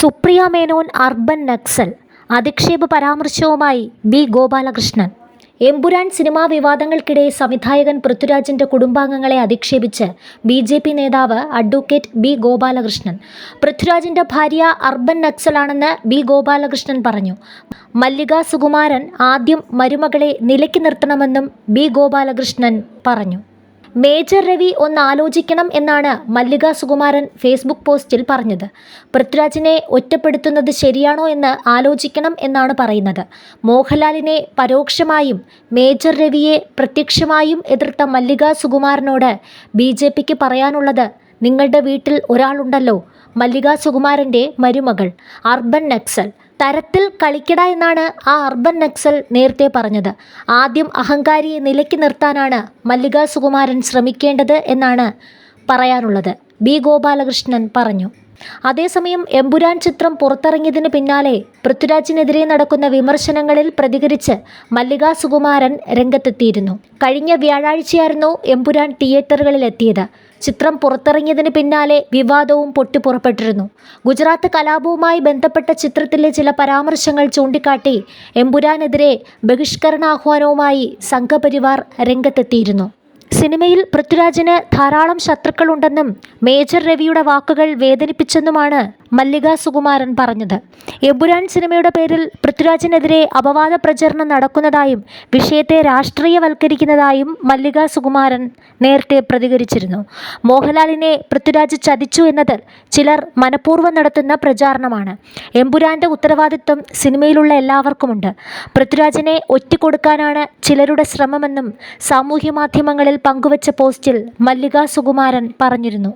Supriya Menon urban Naxal അധിക്ഷേപ പരാമർശവുമായി B Gopalakrishnan. Empuraan സിനിമാ വിവാദങ്ങൾക്കിടെ സംവിധായകൻ പൃഥ്വിരാജിന്റെ കുടുംബാംഗങ്ങളെ അധിക്ഷേപിച്ച് ബി.ജെ.പി. നേതാവ് അഡ്വക്കേറ്റ് ബി ഗോപാലകൃഷ്ണൻ. പൃഥ്വിരാജിന്റെ ഭാര്യ അർബൻ നക്സലാണെന്ന് ബി ഗോപാലകൃഷ്ണൻ പറഞ്ഞു. മല്ലിക സുകുമാരൻ ആദ്യം മരുമകളെ നിലയ്ക്ക് നിർത്തണമെന്നും ബി ഗോപാലകൃഷ്ണൻ പറഞ്ഞു. മേജർ രവി ഒന്ന് ആലോചിക്കണം എന്നാണ് മല്ലിക സുകുമാരൻ ഫേസ്ബുക്ക് പോസ്റ്റിൽ പറഞ്ഞത്. പൃഥ്വിരാജിനെ ഒറ്റപ്പെടുത്തുന്നത് ശരിയാണോ എന്ന് ആലോചിക്കണം എന്നാണ് പറയുന്നത്. മോഹൻലാലിനെ പരോക്ഷമായും മേജർ രവിയെ പ്രത്യക്ഷമായും എതിർത്ത മല്ലിക സുകുമാരനോട് ബി.ജെ.പിക്ക് പറയാനുള്ളത്, നിങ്ങളുടെ വീട്ടിൽ ഒരാളുണ്ടല്ലോ, മല്ലിക സുകുമാരൻ്റെ മരുമകൾ അർബൻ നക്സൽ. തരത്തിൽ കളിക്കട എന്നാണ് ആ അർബൻ നക്സൽ നേരത്തെ പറഞ്ഞത്. ആദ്യം അഹങ്കാരിയെ നിലയ്ക്ക് നിർത്താനാണ് മല്ലിക സുകുമാരൻ ശ്രമിക്കേണ്ടത് എന്നാണ് പറയാനുള്ളത്, ബി ഗോപാലകൃഷ്ണൻ പറഞ്ഞു. അതേസമയം എമ്പുരാൻ ചിത്രം പുറത്തിറങ്ങിയതിന് പിന്നാലെ പൃഥ്വിരാജിനെതിരെ നടക്കുന്ന വിമർശനങ്ങളിൽ പ്രതികരിച്ച് മല്ലിക സുകുമാരൻ രംഗത്തെത്തിയിരുന്നു. കഴിഞ്ഞ വ്യാഴാഴ്ചയായിരുന്നു എമ്പുരാൻ തിയേറ്ററുകളിലെത്തിയത്. ചിത്രം പുറത്തിറങ്ങിയതിന് പിന്നാലെ വിവാദവും പൊട്ടിപ്പുറപ്പെട്ടിരുന്നു. ഗുജറാത്ത് കലാപവുമായി ബന്ധപ്പെട്ട ചിത്രത്തിലെ ചില പരാമർശങ്ങൾ ചൂണ്ടിക്കാട്ടി എമ്പുരാനെതിരെ ബഹിഷ്കരണാഹ്വാനവുമായി സംഘപരിവാർ രംഗത്തെത്തിയിരുന്നു. സിനിമയിൽ പൃഥ്വിരാജിന് ധാരാളം ശത്രുക്കളുണ്ടെന്നും മേജർ രവിയുടെ വാക്കുകൾ വേദനിപ്പിച്ചെന്നുമാണ് മല്ലിക സുകുമാരൻ പറഞ്ഞത്. എമ്പുരാൻ സിനിമയുടെ പേരിൽ പൃഥ്വിരാജിനെതിരെ അപവാദ പ്രചരണം നടക്കുന്നതായും വിഷയത്തെ രാഷ്ട്രീയവൽക്കരിക്കുന്നതായും മല്ലിക സുകുമാരൻ നേരത്തെ പ്രതികരിച്ചിരുന്നു. മോഹൻലാലിനെ പൃഥ്വിരാജ് ചതിച്ചു എന്നത് ചിലർ മനഃപൂർവ്വം നടത്തുന്ന പ്രചാരണമാണ്. എമ്പുരാൻ്റെ ഉത്തരവാദിത്വം സിനിമയിലുള്ള എല്ലാവർക്കുമുണ്ട്. പൃഥ്വിരാജിനെ ഒറ്റിക്കൊടുക്കാനാണ് ചിലരുടെ ശ്രമമെന്നും സാമൂഹ്യ മാധ്യമങ്ങളിൽ പങ്കുവച്ച പോസ്റ്റിൽ മല്ലിക സുകുമാരൻ പറഞ്ഞിരുന്നു.